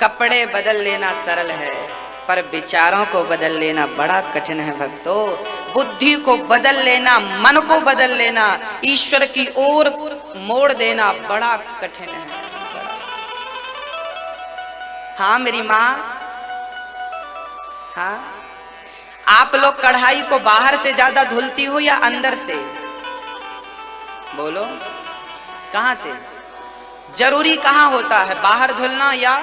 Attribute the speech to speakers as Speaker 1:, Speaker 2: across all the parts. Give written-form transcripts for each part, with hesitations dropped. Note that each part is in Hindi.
Speaker 1: कपड़े बदल लेना सरल है, पर विचारों को बदल लेना बड़ा कठिन है भक्तों। बुद्धि को बदल लेना, मन को बदल लेना, ईश्वर की ओर मोड़ देना बड़ा कठिन है। हाँ मेरी माँ, हाँ, आप लोग कढ़ाई को बाहर से ज्यादा धुलती हो या अंदर से? बोलो कहां से? जरूरी कहां होता है, बाहर धुलना या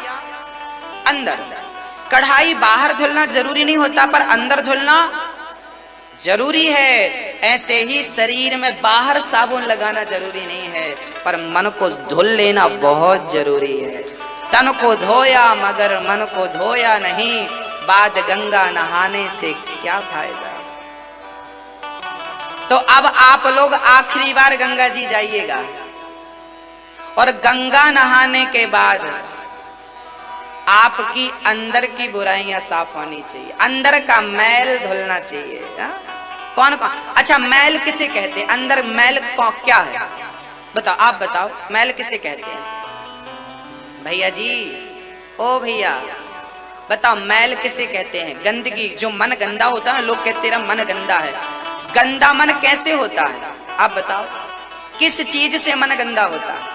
Speaker 1: अंदर? कढ़ाई बाहर धुलना जरूरी नहीं होता, पर अंदर धुलना जरूरी है। ऐसे ही शरीर में बाहर साबुन लगाना जरूरी नहीं है, पर मन को धुल लेना बहुत जरूरी है। तन को धोया मगर मन को धोया नहीं, बाद गंगा नहाने से क्या फायदा। तो अब आप लोग आखिरी बार गंगा जी जाइएगा, और गंगा नहाने के बाद आपकी अंदर की बुराइयां साफ होनी चाहिए, अंदर का मैल धुलना चाहिए। हा? कौन कौन? अच्छा, मैल किसे कहते हैं? अंदर मैल क्या है बताओ, आप बताओ, मैल किसे कहते हैं? भैया जी, ओ भैया बताओ, मैल किसे कहते हैं? गंदगी, जो मन गंदा होता है, लोग कहते हैं मन गंदा है। गंदा मन कैसे होता है आप बताओ? किस चीज से मन गंदा होता है?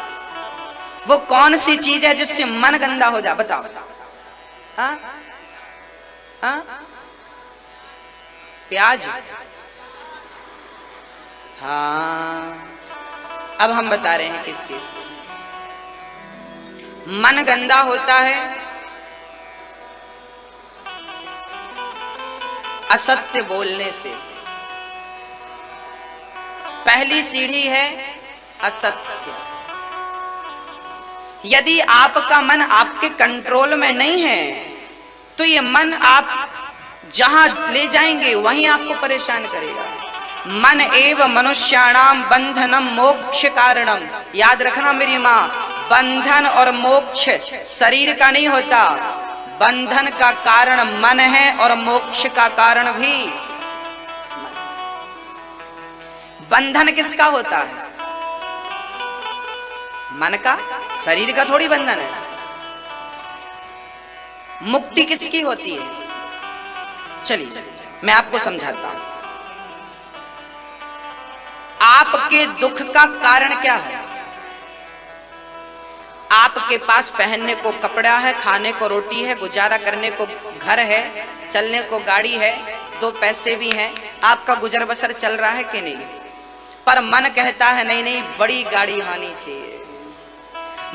Speaker 1: वो कौन सी चीज है जिससे मन गंदा हो जा? बताओ। हाँ हाँ, प्याज? हाँ, अब हम बता रहे हैं किस चीज से मन गंदा होता है। असत्य बोलने से। पहली सीढ़ी है असत्य। यदि आपका मन आपके कंट्रोल में नहीं है, तो ये मन आप जहां ले जाएंगे वहीं आपको परेशान करेगा। मन एव मनुष्याणाम बंधनम मोक्ष कारणम। याद रखना मेरी माँ, बंधन और मोक्ष शरीर का नहीं होता। बंधन का कारण मन है और मोक्ष का कारण भी। बंधन किसका होता है? मन का, शरीर का थोड़ी बंधन है। मुक्ति किसकी होती है? चलिए मैं आपको समझाता हूं। आपके दुख का कारण क्या है? आपके पास पहनने को कपड़ा है, खाने को रोटी है, गुजारा करने को घर है, चलने को गाड़ी है, 2 पैसे भी हैं, आपका गुजर बसर चल रहा है कि नहीं? पर मन कहता है नहीं नहीं, बड़ी गाड़ी होनी चाहिए।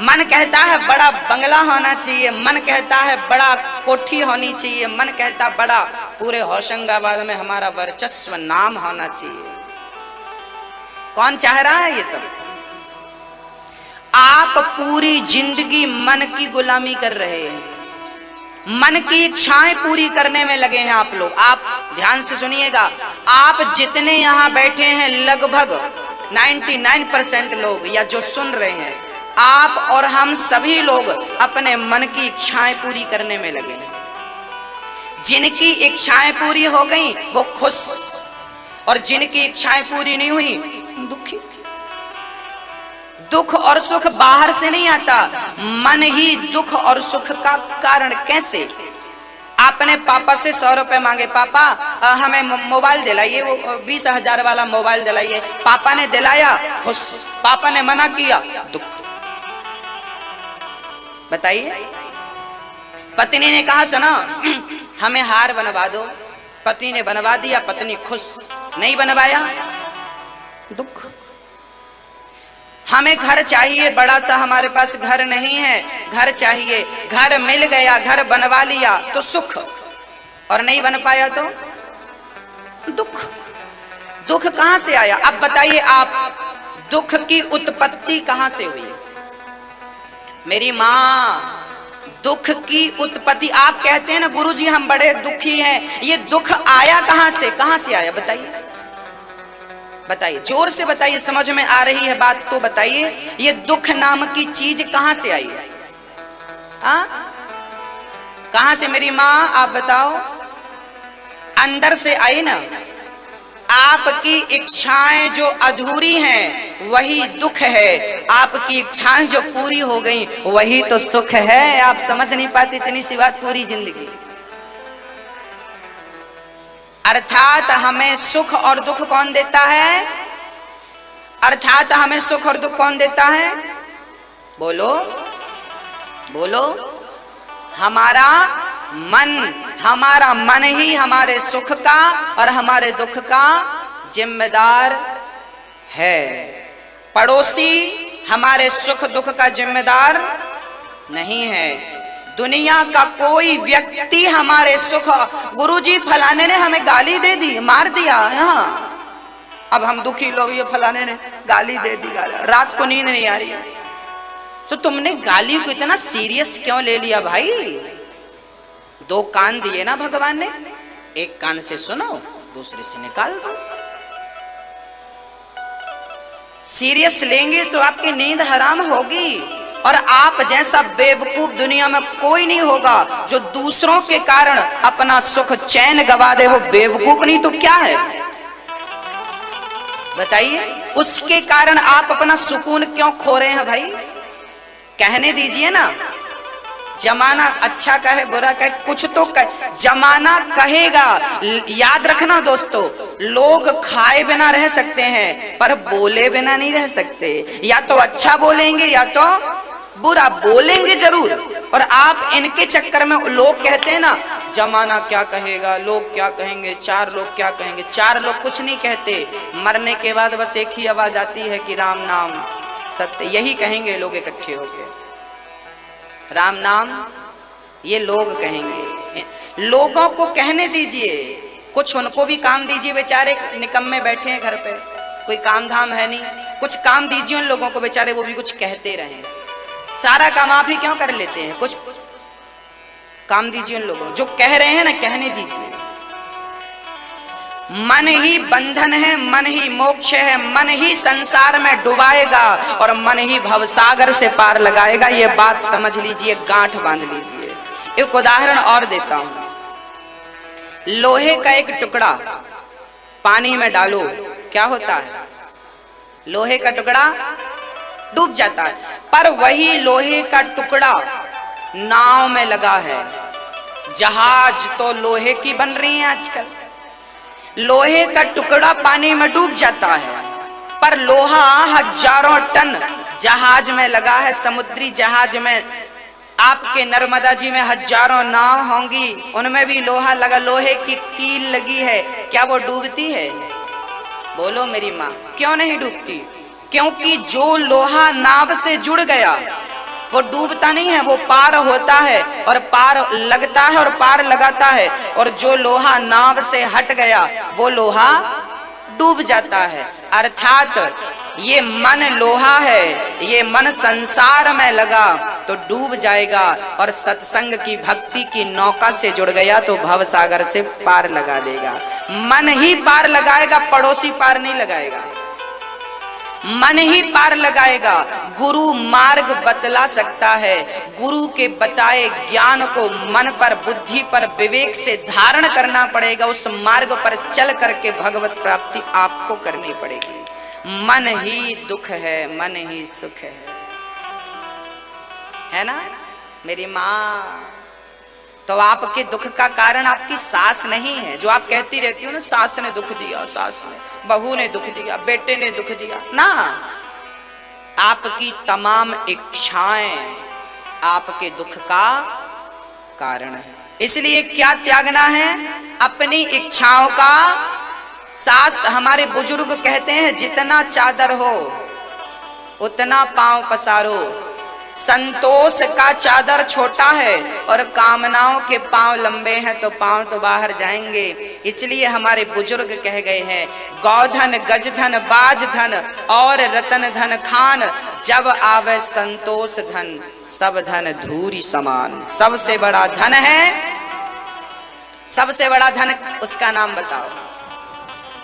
Speaker 1: मन कहता है बड़ा बंगला होना चाहिए। मन कहता है बड़ा कोठी होनी चाहिए। मन कहता बड़ा पूरे होशंगाबाद में हमारा वर्चस्व नाम होना चाहिए। कौन चाह रहा है ये सब? आप पूरी जिंदगी मन की गुलामी कर रहे हैं। मन की इच्छाएं पूरी करने में लगे हैं आप लोग। आप ध्यान से सुनिएगा, आप जितने यहाँ बैठे हैं लगभग 99% लोग या जो सुन रहे हैं, आप और हम सभी लोग अपने मन की इच्छाएं पूरी करने में लगे हैं। जिनकी इच्छाएं पूरी हो गई वो खुश, और जिनकी इच्छाएं पूरी नहीं हुई दुखी। दुख और सुख बाहर से नहीं आता, मन ही दुख और सुख का कारण। कैसे? आपने पापा से 100 रुपए मांगे, पापा हमें मोबाइल दिलाइए, वो 20,000 वाला मोबाइल दिलाइए। पापा ने दिलाया, खुश। पापा ने मना किया, दुख। बताइए। पत्नी ने कहा सुना हमें हार बनवा दो, पति ने बनवा दिया, पत्नी खुश। नहीं बनवाया, दुख। हमें घर चाहिए, बड़ा सा हमारे पास घर नहीं है, घर चाहिए, घर मिल गया, घर बनवा लिया तो सुख, और नहीं बन पाया तो दुख। दुख कहां से आया? अब बताइए आप, दुख की उत्पत्ति कहां से हुई? मेरी माँ, दुख की उत्पत्ति, आप कहते हैं ना गुरुजी हम बड़े दुखी हैं, ये दुख आया कहां से? कहां से आया बताइए, बताइए, जोर से बताइए। समझ में आ रही है बात तो बताइए, ये दुख नाम की चीज कहां से आई? कहां से मेरी माँ, आप बताओ? अंदर से आई ना। आपकी इच्छाएं जो अधूरी हैं वही दुख है, आपकी इच्छाएं जो पूरी हो गई वही तो सुख है। आप समझ नहीं पाते इतनी सी बात पूरी जिंदगी। अर्थात हमें सुख और दुख कौन देता है? अर्थात हमें सुख और दुख कौन देता है? बोलो बोलो। हमारा मन। हमारा मन ही हमारे सुख का और हमारे दुख का जिम्मेदार है। पड़ोसी हमारे सुख दुख का जिम्मेदार नहीं है। दुनिया का कोई व्यक्ति हमारे सुख, गुरुजी फलाने ने हमें गाली दे दी, मार दिया यहाँ, अब हम दुखी लोग, ये फलाने ने गाली दे दी, रात को नींद नहीं आ रही, तो तुमने गाली को इतना सीरियस क्यों ले लिया भाई? दो कान दिए ना भगवान ने, एक कान से सुनो, दूसरे से निकाल दो। सीरियस लेंगे तो आपकी नींद हराम होगी। और आप जैसा बेवकूफ दुनिया में कोई नहीं होगा जो दूसरों के कारण अपना सुख चैन गवा दे। वो बेवकूफ नहीं तो क्या है बताइए? उसके कारण आप अपना सुकून क्यों खो रहे हैं भाई? कहने दीजिए ना। जमाना अच्छा कहे बुरा कहे, कुछ तो कहे, जमाना कहेगा। याद रखना दोस्तों, लोग खाए बिना रह सकते हैं पर बोले बिना नहीं रह सकते। या तो अच्छा बोलेंगे या तो बुरा बोलेंगे जरूर। और आप इनके चक्कर में, लोग कहते हैं ना जमाना क्या कहेगा, लोग क्या कहेंगे, चार लोग क्या कहेंगे। चार लोग कुछ नहीं कहते, मरने के बाद बस एक ही आवाज आती है कि राम नाम सत्य। यही कहेंगे लोग इकट्ठे होकर, राम नाम, ये लोग कहेंगे। लोगों को कहने दीजिए, कुछ उनको भी काम दीजिए। बेचारे निकम्मे बैठे हैं घर पे, कोई काम धाम है नहीं, कुछ काम दीजिए उन लोगों को, बेचारे वो भी कुछ कहते रहें। सारा काम आप ही क्यों कर लेते हैं? कुछ काम दीजिए उन लोगों जो कह रहे हैं ना, कहने दीजिए। मन ही बंधन है, मन ही मोक्ष है, मन ही संसार में डुबाएगा और मन ही भवसागर से पार लगाएगा। ये बात समझ लीजिए, गांठ बांध लीजिए। एक उदाहरण और देता हूं। लोहे का एक टुकड़ा पानी में डालो, क्या होता है? लोहे का टुकड़ा डूब जाता है। पर वही लोहे का टुकड़ा नाव में लगा है। जहाज तो लोहे की बन रही है आजकल। लोहे का टुकड़ा पानी में डूब जाता है, पर लोहा हजारों टन जहाज में लगा है। समुद्री जहाज में, आपके नर्मदा जी में हजारों नाव होंगी, उनमें भी लोहा लगा, लोहे की कील लगी है। क्या वो डूबती है? बोलो मेरी माँ, क्यों नहीं डूबती? क्योंकि जो लोहा नाव से जुड़ गया वो डूबता नहीं है, वो पार होता है और पार लगता है और पार लगाता है। और जो लोहा नाव से हट गया वो लोहा डूब जाता है। अर्थात ये मन लोहा है, ये मन संसार में लगा तो डूब जाएगा, और सत्संग की भक्ति की नौका से जुड़ गया तो भव सागर से पार लगा देगा। मन ही पार लगाएगा, पड़ोसी पार नहीं लगाएगा। मन ही पार लगाएगा। गुरु मार्ग बतला सकता है, गुरु के बताए ज्ञान को मन पर, बुद्धि पर, विवेक से धारण करना पड़ेगा। उस मार्ग पर चल करके भगवत प्राप्ति आपको करनी पड़ेगी। मन ही दुख है, मन ही सुख है ना मेरी माँ? तो आपके दुख का कारण आपकी सास नहीं है, जो आप कहती रहती हो ना, सास ने दुख दिया, सास ने, बहू ने दुख दिया, बेटे ने दुख दिया ना। आपकी तमाम इच्छाएं आपके दुख का कारण है। इसलिए क्या त्यागना है? अपनी इच्छाओं का। शास्त्र, हमारे बुजुर्ग कहते हैं, जितना चादर हो उतना पांव पसारो। संतोष का चादर छोटा है और कामनाओं के पांव लंबे हैं तो पांव तो बाहर जाएंगे। इसलिए हमारे बुजुर्ग कह गए हैं, गौधन गजधन बाज धन और रतन धन खान, जब आवे संतोष धन सब धन धूरी समान। सबसे बड़ा धन है, सबसे बड़ा धन, उसका नाम बताओ।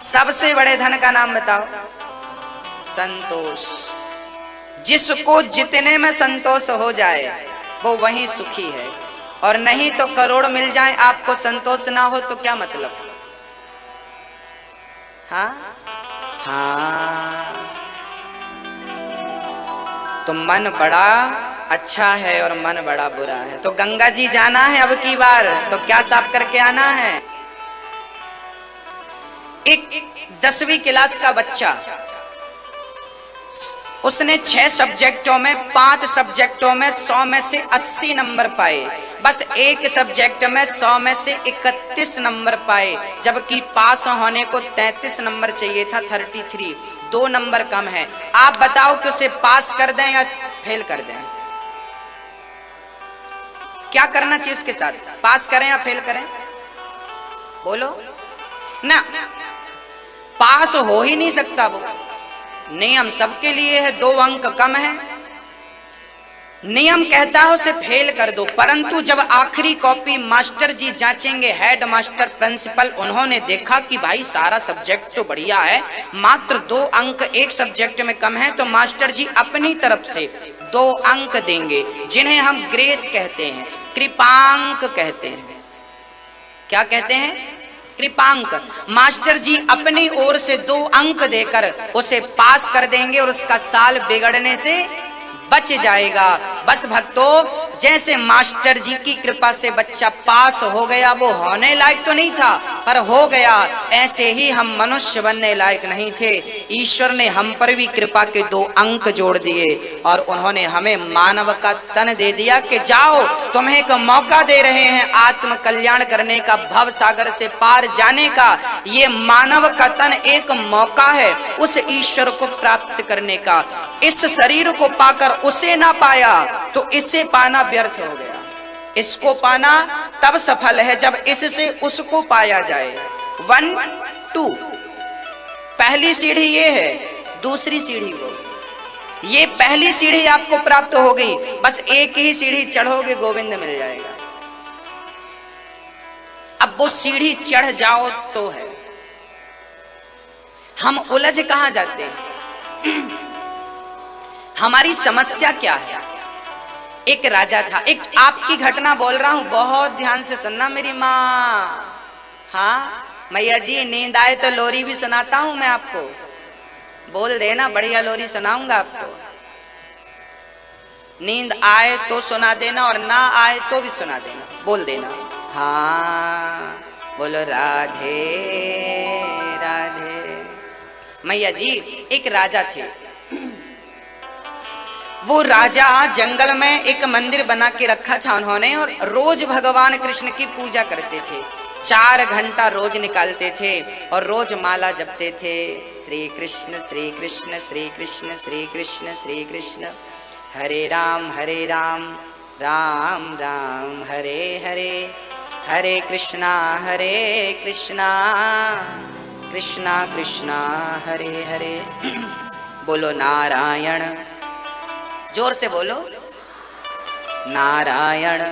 Speaker 1: सबसे बड़े धन का नाम बताओ। संतोष। जिसको जितने में संतोष हो जाए वो वही सुखी है। और नहीं तो करोड़ मिल जाए, आपको संतोष ना हो तो क्या मतलब? हाँ हाँ, तो मन बड़ा अच्छा है और मन बड़ा बुरा है। तो गंगा जी जाना है अब की बार, तो क्या साफ करके आना है। एक 10वीं क्लास का बच्चा, उसने 6 सब्जेक्टों में 5 सब्जेक्टों में 100 में से 80 नंबर पाए, बस एक सब्जेक्ट में 100 में से 31 नंबर पाए, जबकि पास होने को 33 नंबर चाहिए था, 33, 2 नंबर कम है। आप बताओ कि उसे पास कर दें या फेल कर दें? क्या करना चाहिए उसके साथ? पास करें या फेल करें? बोलो ना, पास हो ही नहीं सकता वो। नियम सबके लिए है, 2 अंक कम है, नियम कहता है उसे फेल कर दो। परंतु जब आखिरी कॉपी मास्टर जी जांचेंगे, हेड मास्टर प्रिंसिपल, उन्होंने देखा कि भाई सारा सब्जेक्ट तो बढ़िया है, मात्र 2 अंक एक सब्जेक्ट में कम है, तो मास्टर जी अपनी तरफ से 2 अंक देंगे, जिन्हें हम ग्रेस कहते हैं, कृपांक कहते हैं। क्या कहते हैं? कृपांक। मास्टर जी अपनी ओर से 2 अंक देकर उसे पास कर देंगे और उसका साल बिगड़ने से बच जाएगा। बस भक्तों, जैसे मास्टर जी की कृपा से बच्चा पास हो गया, वो होने लायक तो नहीं था पर हो गया, ऐसे ही हम मनुष्य बनने लायक नहीं थे। ईश्वर ने हम पर भी कृपा के 2 अंक जोड़ दिए और उन्होंने हमें मानव का तन दे दिया कि जाओ, तुम्हें एक मौका दे रहे हैं आत्म कल्याण करने का, भव सागर से पार जाने का। ये मानव का तन एक मौका है उस ईश्वर को प्राप्त करने का। इस शरीर को पाकर उसे ना पाया तो इसे पाना व्यर्थ हो गया। इसको पाना तब सफल है जब इससे उसको पाया जाए। 1 2, पहली सीढ़ी ये है, दूसरी सीढ़ी वो। ये पहली सीढ़ी आपको प्राप्त हो गई, बस एक ही सीढ़ी चढ़ोगे गोविंद मिल जाएगा। अब वो सीढ़ी चढ़ जाओ तो है। हम उलझ कहां जाते हैं? हमारी समस्या क्या है? एक राजा था, एक आपकी घटना बोल रहा हूं, बहुत ध्यान से सुनना मेरी माँ। हाँ मैया जी, नींद आए तो लोरी भी सुनाता हूं मैं आपको, बोल देना, बढ़िया लोरी सुनाऊंगा आपको। नींद आए तो सुना देना और ना आए तो भी सुना देना, बोल देना। हाँ बोलो राधे राधे। मैया जी, एक राजा थे। वो राजा जंगल में एक मंदिर बना के रखा था उन्होंने, और रोज भगवान कृष्ण की पूजा करते थे। 4 घंटा रोज निकालते थे और रोज माला जपते थे, श्री कृष्ण श्री कृष्ण श्री कृष्ण श्री कृष्ण श्री कृष्ण, हरे राम राम राम हरे हरे, हरे कृष्णा कृष्णा कृष्णा हरे हरे। बोलो नारायण, जोर से बोलो, नारायण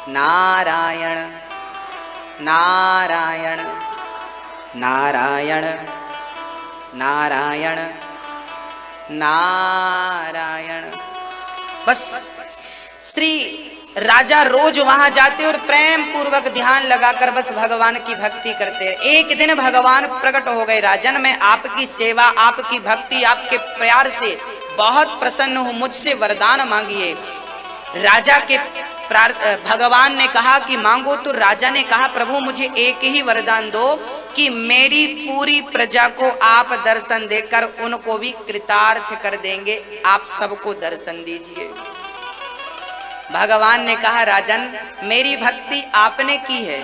Speaker 1: नारायण नारायण नारायण नारायण नारायण। बस श्री राजा रोज वहां जाते और प्रेम पूर्वक ध्यान लगाकर बस भगवान की भक्ति करते। एक दिन भगवान प्रकट हो गए, राजन मैं आपकी सेवा, आपकी भक्ति, आपके प्यार से बहुत प्रसन्न हूं, मुझसे वरदान मांगिए। राजा के भगवान ने कहा कि मांगो, तो राजा ने कहा प्रभु मुझे एक ही वरदान दो कि मेरी पूरी प्रजा को आप दर्शन देकर उनको भी कृतार्थ कर देंगे, आप सबको दर्शन दीजिए। भगवान ने कहा राजन मेरी भक्ति आपने की है,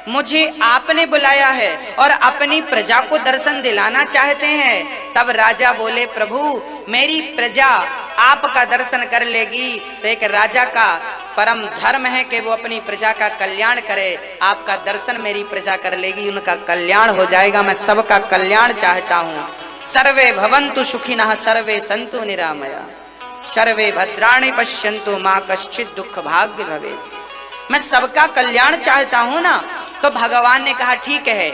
Speaker 1: मुझे आपने बुलाया है और अपनी प्रजा को दर्शन दिलाना चाहते हैं। तब राजा बोले प्रभु मेरी प्रजा आपका दर्शन कर लेगी तो एक राजा का परम धर्म है कि वो अपनी प्रजा का कल्याण करे। आपका दर्शन मेरी प्रजा कर लेगी, उनका कल्याण हो जाएगा। मैं सबका कल्याण चाहता हूँ। सर्वे भवन्तु सुखिनः सर्वे सन्तु निरामया, सर्वे भद्राणि पश्यन्तु मा कश्चित् दुःख भाग्य भवेत्। मैं सबका कल्याण चाहता हूँ ना। तो भगवान ने कहा ठीक है,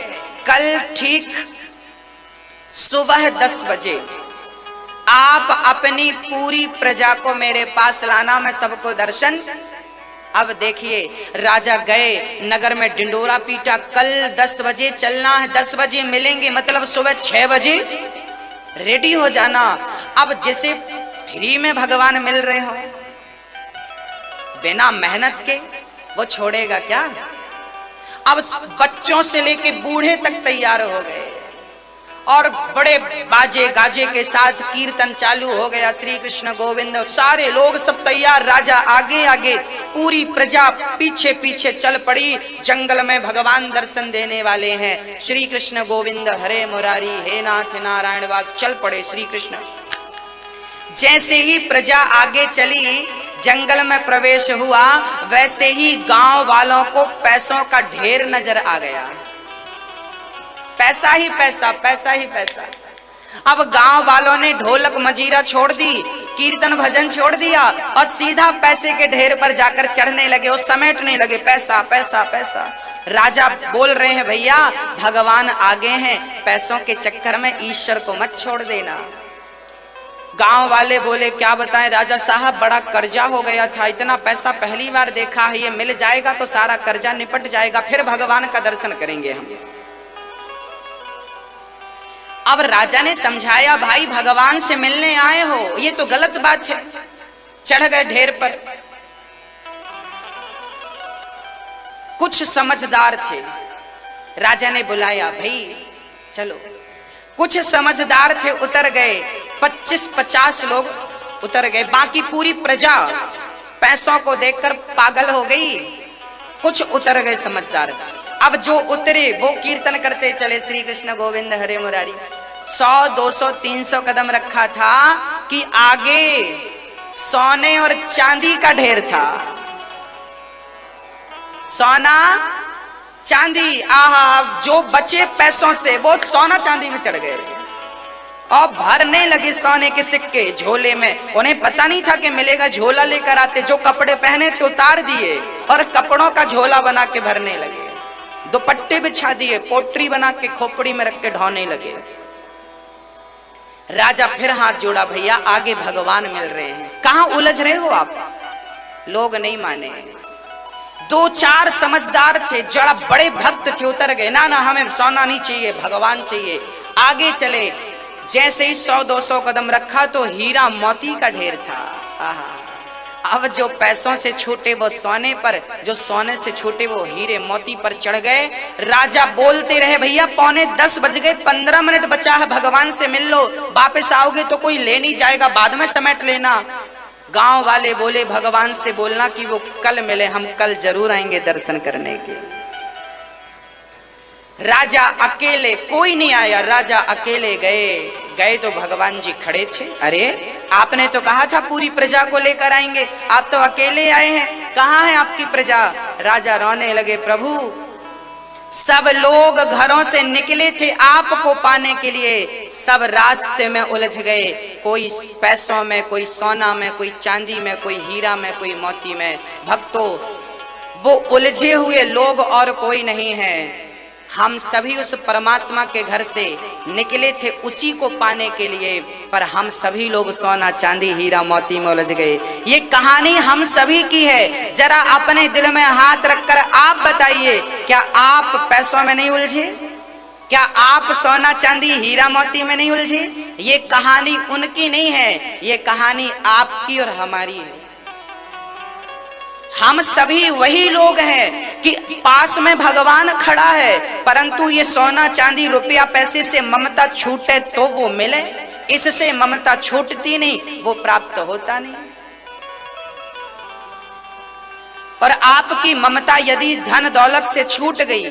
Speaker 1: कल ठीक सुबह 10 बजे आप अपनी पूरी प्रजा को मेरे पास लाना, मैं सबको दर्शन। अब देखिए राजा गए, नगर में डिंडोरा पीटा, कल 10 बजे चलना है, 10 बजे मिलेंगे, मतलब सुबह 6 बजे रेडी हो जाना। अब जैसे फ्री में भगवान मिल रहे हो, बिना मेहनत के, वो छोड़ेगा क्या? अब बच्चों से लेके बूढ़े तक तैयार हो गए और बड़े बाजे गाजे के साथ कीर्तन चालू हो गया, श्री कृष्ण गोविंद, सारे लोग सब तैयार, राजा आगे आगे, पूरी प्रजा पीछे पीछे चल पड़ी। जंगल में भगवान दर्शन देने वाले हैं, श्री कृष्ण गोविंद हरे मुरारी हे नाथ नारायण वास, चल पड़े श्री कृष्ण। जैसे ही प्रजा आगे चली, जंगल में प्रवेश हुआ, वैसे ही गांव वालों को पैसों का ढेर नजर आ गया। पैसा ही पैसा, पैसा ही पैसा। अब गांव वालों ने ढोलक मजीरा छोड़ दी, कीर्तन भजन छोड़ दिया और सीधा पैसे के ढेर पर जाकर चढ़ने लगे और समेटने लगे, पैसा पैसा पैसा। राजा बोल रहे हैं भैया भगवान आगे हैं, पैसों के चक्कर में ईश्वर को मत छोड़ देना। गांव वाले बोले क्या बताएं राजा साहब, बड़ा कर्जा हो गया था, इतना पैसा पहली बार देखा है, ये मिल जाएगा तो सारा कर्जा निपट जाएगा, फिर भगवान का दर्शन करेंगे हम। अब राजा ने समझाया भाई भगवान से मिलने आए हो, ये तो गलत बात है। चढ़ गए ढेर पर। कुछ समझदार थे, राजा ने बुलाया भाई चलो। कुछ समझदार थे, उतर गए, 25-50 लोग उतर गए, बाकी पूरी प्रजा पैसों को देखकर पागल हो गई। कुछ उतर गए समझदार। अब जो उतरे वो कीर्तन करते चले, श्री कृष्ण गोविंद हरे मुरारी। 100, 200, 300 कदम रखा था कि आगे सोने और चांदी का ढेर था। सोना चांदी, आहा, जो बचे पैसों से वो सोना चांदी में चढ़ गए और भरने लगे सोने के सिक्के झोले में। उन्हें पता नहीं था कि मिलेगा, झोला लेकर आते, जो कपड़े पहने थे उतार दिए और कपड़ों का झोला बना के भरने लगे। दुपट्टे बिछा दिए, पोटरी बना के खोपड़ी में रख के ढोने लगे। राजा फिर हाथ जोड़ा, भैया आगे भगवान मिल रहे हैं, कहां उलझ रहे हो आप? लोग नहीं माने। 2-4 समझदार थे, जरा बड़े भक्त थे, उतर गए, ना ना हमें सोना नहीं चाहिए, भगवान चाहिए। आगे चले, जैसे ही 100-200 कदम रखा तो हीरा मोती का ढेर था। आहा, अब जो पैसों से छूटे वो सोने पर, जो सोने से छूटे वो हीरे मोती पर चढ़ गए। राजा बोलते रहे भैया 9:45 बज गए, 15 मिनट बचा है, भगवान से मिल लो, वापस आओगे तो कोई ले नहीं जाएगा, बाद में समेट लेना। गांव वाले बोले भगवान से बोलना कि वो कल मिले, हम कल जरूर आएंगे दर्शन करने के। राजा अकेले, कोई नहीं आया, राजा अकेले गए तो भगवान जी खड़े थे। अरे आपने तो कहा था पूरी प्रजा को लेकर आएंगे, आप तो अकेले आए हैं, कहाँ है आपकी प्रजा? राजा रोने लगे, प्रभु सब लोग घरों से निकले थे आपको पाने के लिए, सब रास्ते में उलझ गए, कोई पैसों में, कोई सोना में, कोई चांदी में, कोई हीरा में, कोई मोती में। भक्तों, वो उलझे हुए लोग और कोई नहीं है, हम सभी उस परमात्मा के घर से निकले थे उसी को पाने के लिए, पर हम सभी लोग सोना चांदी हीरा मोती में उलझ गए। ये कहानी हम सभी की है। जरा अपने दिल में हाथ रखकर आप बताइए, क्या आप पैसों में नहीं उलझे? क्या आप सोना चांदी हीरा मोती में नहीं उलझे? ये कहानी उनकी नहीं है, ये कहानी आपकी और हमारी है। हम सभी वही लोग हैं कि पास में भगवान खड़ा है, परंतु ये सोना चांदी रुपया पैसे से ममता छूटे तो वो मिले, इससे ममता छूटती नहीं, वो प्राप्त होता नहीं। और आपकी ममता यदि धन दौलत से छूट गई,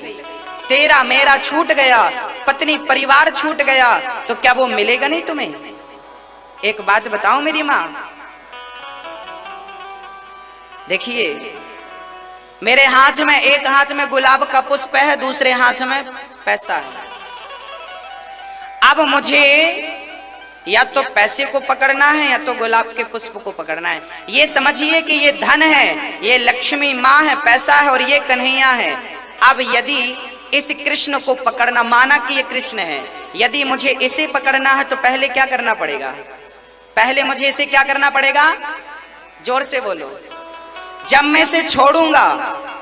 Speaker 1: तेरा मेरा छूट गया, पत्नी परिवार छूट गया, तो क्या वो मिलेगा नहीं तुम्हें? एक बात बताओ मेरी माँ, देखिए मेरे हाथ में, एक हाथ में गुलाब का पुष्प है, दूसरे हाथ में पैसा है। अब मुझे या तो पैसे को पकड़ना है या तो गुलाब के पुष्प को पकड़ना है। ये समझिए कि ये धन है, ये लक्ष्मी माँ है, पैसा है और ये कन्हैया है। अब यदि इस कृष्ण को पकड़ना, माना कि ये कृष्ण है, यदि मुझे इसे पकड़ना है तो पहले क्या करना पड़ेगा? पहले मुझे इसे क्या करना पड़ेगा? जोर से बोलो। जब मैं इसे छोड़ूंगा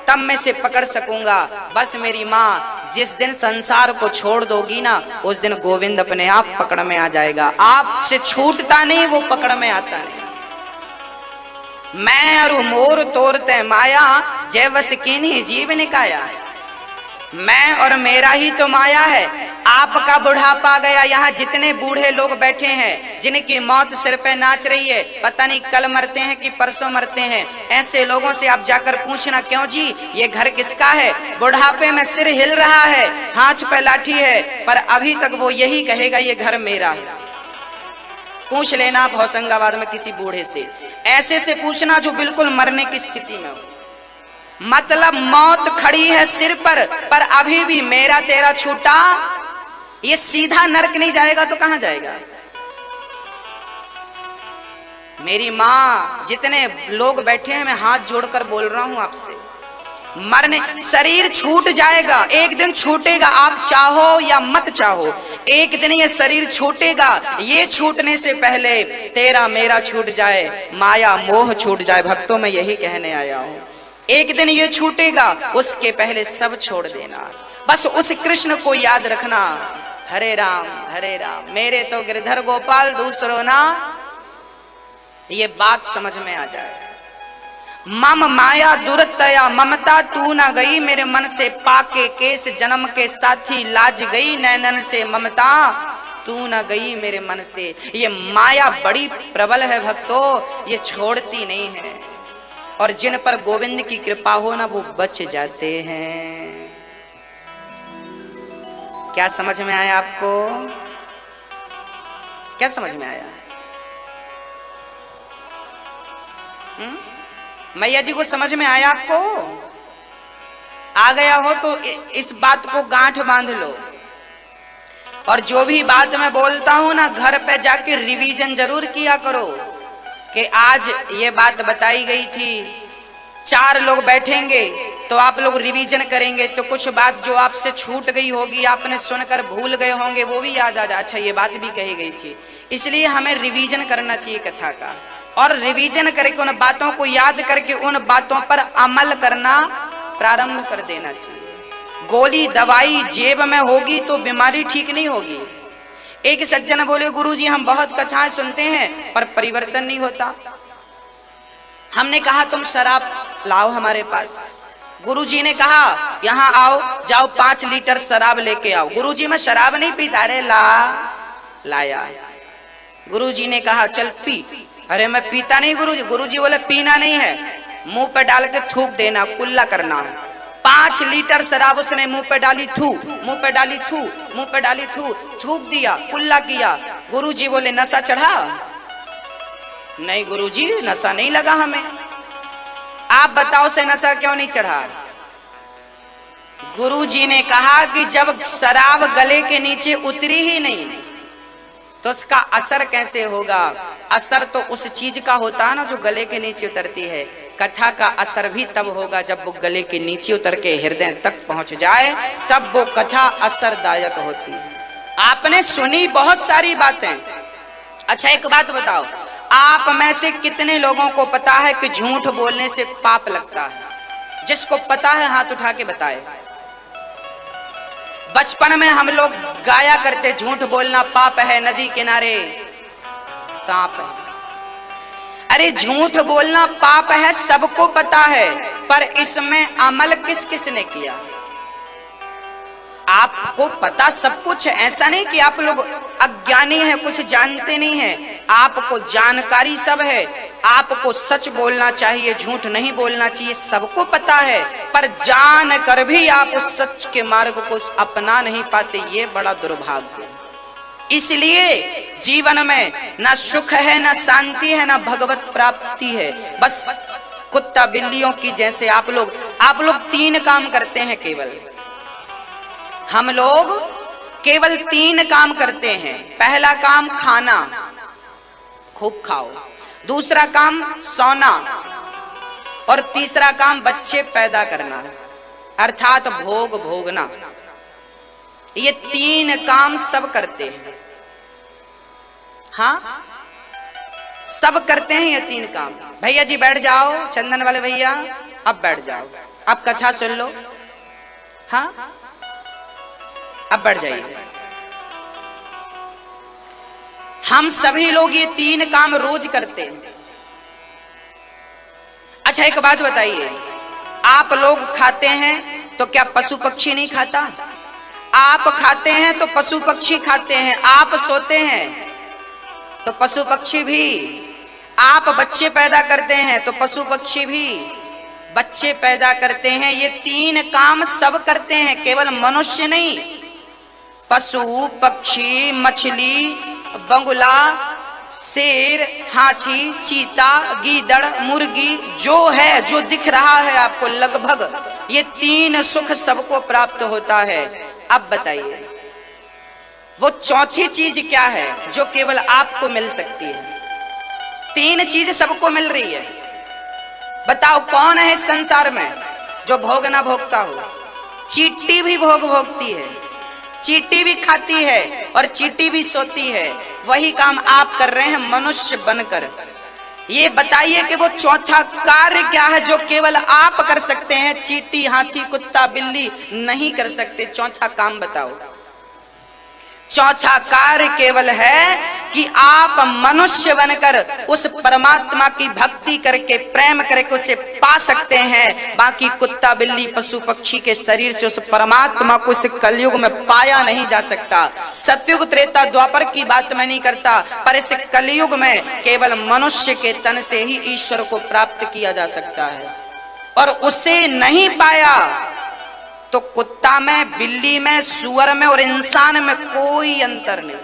Speaker 1: तब मैं से पकड़ सकूंगा। बस मेरी माँ जिस दिन संसार को छोड़ दोगी ना, उस दिन गोविंद अपने आप पकड़ में आ जाएगा। आपसे छूटता नहीं, वो पकड़ में आता नहीं। मैं अरु मोर तोरते माया, जय वस कीन्ही जीव निकाया। मैं और मेरा ही तो माया है। आपका बुढ़ापा गया, यहाँ जितने बूढ़े लोग बैठे हैं जिनकी मौत सिर पे नाच रही है, पता नहीं कल मरते हैं कि परसों मरते हैं, ऐसे लोगों से आप जाकर पूछना, क्यों जी ये घर किसका है? बुढ़ापे में सिर हिल रहा है, हाथ पे लाठी है, पर अभी तक वो यही कहेगा ये घर मेरा है। पूछ लेना आप होशंगाबाद में किसी बूढ़े से, ऐसे से पूछना जो बिल्कुल मरने की स्थिति में हो। मतलब मौत खड़ी है सिर पर अभी भी मेरा तेरा छूटा। ये सीधा नरक नहीं जाएगा तो कहां जाएगा? मेरी माँ, जितने लोग बैठे हैं, मैं हाथ जोड़कर बोल रहा हूं आपसे, मरने शरीर छूट जाएगा, एक दिन छूटेगा। आप चाहो या मत चाहो, एक दिन ये शरीर छूटेगा। ये छूटने से पहले तेरा मेरा छूट जाए, माया मोह छूट जाए। भक्तों में यही कहने आया हूं, एक दिन ये छूटेगा, उसके पहले सब छोड़ देना। बस उस कृष्ण को याद रखना, हरे राम मेरे तो गिरधर गोपाल दूसरो ना। ये बात समझ में आ जाए। मम माया दुरतया ममता तू न गई, मेरे मन से पाके केस जन्म के साथी लाज गई, नैनन से ममता तू न गई मेरे मन से। ये माया बड़ी प्रबल है भक्तों, ये छोड़ती नहीं है। और जिन पर गोविंद की कृपा हो ना, वो बच जाते हैं। क्या समझ में आया आपको? क्या समझ में आया? मैया जी को समझ में आया आपको? आ गया हो तो इस बात को गांठ बांध लो। और जो भी बात मैं बोलता हूं ना, घर पे जाके रिवीजन जरूर किया करो कि आज ये बात बताई गई थी। 4 लोग बैठेंगे तो आप लोग रिवीजन करेंगे, तो कुछ बात जो आपसे छूट गई होगी, आपने सुनकर भूल गए होंगे, वो भी याद आ जाए, अच्छा ये बात भी कही गई थी। इसलिए हमें रिवीजन करना चाहिए कथा का, और रिवीजन करके उन बातों को याद करके उन बातों पर अमल करना प्रारंभ कर देना चाहिए। गोली दवाई जेब में होगी तो बीमारी ठीक नहीं होगी। एक सज्जन बोले, गुरुजी हम बहुत कथाएं सुनते हैं पर परिवर्तन नहीं होता। हमने कहा तुम शराब लाओ हमारे पास। गुरुजी ने कहा यहाँ आओ, जाओ 5 लीटर शराब लेके आओ। गुरुजी मैं शराब नहीं पीता। अरे लाया। गुरुजी ने कहा चल पी। अरे मैं पीता नहीं गुरुजी। गुरुजी बोले पीना नहीं है, मुंह पे डाल के थूक देना, कुल्ला करना। 5 लीटर शराब उसने मुंह पे डाली, थू, मुंह पे डाली, थू, मुंह पे डाली, थू, थूक दिया, कुल्ला किया। गुरुजी बोले नशा चढ़ा? नहीं गुरुजी नशा नहीं लगा हमें। आप बताओ से नशा क्यों नहीं चढ़ा? गुरुजी ने कहा कि जब शराब गले के नीचे उतरी ही नहीं तो उसका असर कैसे होगा? असर तो उस चीज का होता है ना जो गले के नीचे उतरती है। कथा का असर भी तब होगा जब वो गले के नीचे उतर के हृदय तक पहुंच जाए, तब वो कथा असरदायक होती है। आपने सुनी बहुत सारी बातें। अच्छा एक बात बताओ, आप में से कितने लोगों को पता है कि झूठ बोलने से पाप लगता है? जिसको पता है हाथ उठा के बताए। बचपन में हम लोग गाया करते, झूठ बोलना पाप है, नदी किनारे सांप है। अरे झूठ बोलना पाप है सबको पता है, पर इसमें अमल किस किस ने किया? आपको पता सब कुछ है, ऐसा नहीं कि आप लोग अज्ञानी हैं, कुछ जानते नहीं हैं। आपको जानकारी सब है, आपको सच बोलना चाहिए, झूठ नहीं बोलना चाहिए, सबको पता है, पर जान कर भी आप उस सच के मार्ग को अपना नहीं पाते, ये बड़ा दुर्भाग्य। इसलिए जीवन में ना सुख है, ना शांति है, ना भगवत प्राप्ति है। बस कुत्ता बिल्लियों की जैसे आप लोग 3 काम करते हैं केवल। हम लोग केवल 3 काम करते हैं। पहला काम खाना, खूब खाओ। दूसरा काम सोना, और तीसरा काम बच्चे पैदा करना, अर्थात भोग भोगना। ये 3 काम सब करते हैं। हाँ सब करते हैं ये 3 काम। भैया जी बैठ जाओ, चंदन वाले भैया अब बैठ जाओ, अब कथा सुन लो। हाँ, अब बैठ जाइए। हम सभी लोग ये 3 काम रोज करते हैं। अच्छा एक बात बताइए, आप लोग खाते हैं तो क्या पशु पक्षी नहीं खाता? आप खाते हैं तो पशु पक्षी खाते हैं। आप सोते हैं तो पशु पक्षी भी। आप बच्चे पैदा करते हैं तो पशु पक्षी भी बच्चे पैदा करते हैं। ये 3 काम सब करते हैं, केवल मनुष्य नहीं। पशु पक्षी, मछली, बगुला, शेर, हाथी, चीता, गीदड़, मुर्गी, जो है, जो दिख रहा है आपको, लगभग ये 3 सुख सबको प्राप्त होता है। अब बताइए वो चौथी चीज क्या है जो केवल आपको मिल सकती है? 3 चीज सबको मिल रही है। बताओ कौन है इस संसार में जो भोग ना भोगता हो? चींटी भी भोग भोगती है, चींटी भी खाती है और चींटी भी सोती है। वही काम आप कर रहे हैं मनुष्य बनकर। ये बताइए कि वो चौथा कार्य क्या है जो केवल आप कर सकते हैं, चींटी, हाथी, कुत्ता, बिल्ली नहीं कर सकते? चौथा काम बताओ। चौथा कार्य केवल है कि आप मनुष्य बनकर उस परमात्मा की भक्ति करके, प्रेम करके उसे पा सकते हैं। बाकी कुत्ता, बिल्ली, पशु पक्षी के शरीर से उस परमात्मा को इस कलयुग में पाया नहीं जा सकता। सतयुग, त्रेता, द्वापर की बात मैं नहीं करता, पर इस कलयुग में केवल मनुष्य के तन से ही ईश्वर को प्राप्त किया जा सकता है। और उसे नहीं पाया तो कुत्ता में, बिल्ली में, सुअर में और इंसान में कोई अंतर नहीं।